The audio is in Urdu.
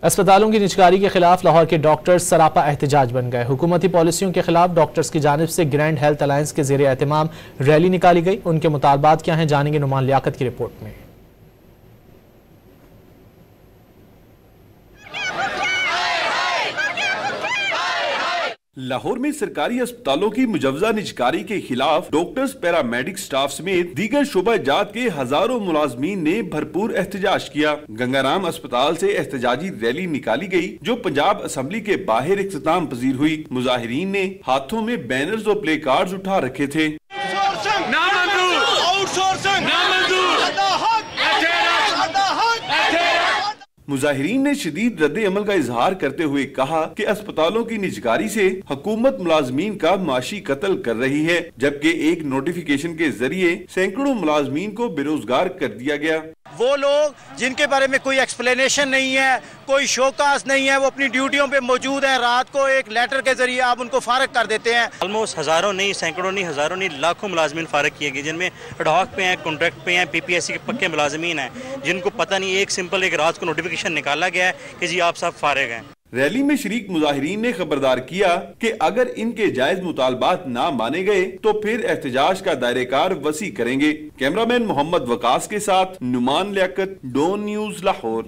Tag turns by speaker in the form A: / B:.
A: اسپتالوں کی نجکاری کے خلاف لاہور کے ڈاکٹرز سراپا احتجاج بن گئے۔ حکومتی پالیسیوں کے خلاف ڈاکٹرز کی جانب سے گرینڈ ہیلتھ الائنس کے زیر اہتمام ریلی نکالی گئی۔ ان کے مطالبات کیا ہیں، جانیں گے نعمان لیاقت کی رپورٹ میں۔
B: لاہور میں سرکاری اسپتالوں کی مجوزہ نجکاری کے خلاف ڈاکٹرز، پیرامیڈک سٹاف سمیت دیگر شعبہ جات کے ہزاروں ملازمین نے بھرپور احتجاج کیا۔ گنگا رام اسپتال سے احتجاجی ریلی نکالی گئی جو پنجاب اسمبلی کے باہر اختتام پذیر ہوئی۔ مظاہرین نے ہاتھوں میں بینرز اور پلے کارڈز اٹھا رکھے تھے۔ مظاہرین نے شدید رد عمل کا اظہار کرتے ہوئے کہا کہ اسپتالوں کی نجکاری سے حکومت ملازمین کا معاشی قتل کر رہی ہے، جبکہ ایک نوٹیفیکیشن کے ذریعے سینکڑوں ملازمین کو بے روزگار کر دیا گیا۔
C: وہ لوگ جن کے بارے میں کوئی ایکسپلینیشن نہیں ہے، کوئی شوکاز نہیں ہے، وہ اپنی ڈیوٹیوں پہ موجود ہیں، رات کو ایک لیٹر کے ذریعے آپ ان کو فارغ کر دیتے ہیں۔
D: آلموسٹ ہزاروں نہیں، سینکڑوں نہیں، ہزاروں نہیں، لاکھوں ملازمین فارغ کیے گئے، جن میں ایڈہاک پہ ہیں، کانٹریکٹ پہ ہیں، پی پی ایس سی کے پکے ملازمین ہیں، جن کو پتہ نہیں ایک سمپل ایک رات کو نوٹیفیکیشن نکالا گیا ہے کہ جی آپ سب فارغ ہیں۔
B: ریلی میں شریک مظاہرین نے خبردار کیا کہ اگر ان کے جائز مطالبات نہ مانے گئے تو پھر احتجاج کا دائرہ کار وسیع کریں گے۔ کیمرامین محمد وقاص کے ساتھ نعمان لیاقت، ڈون نیوز لاہور۔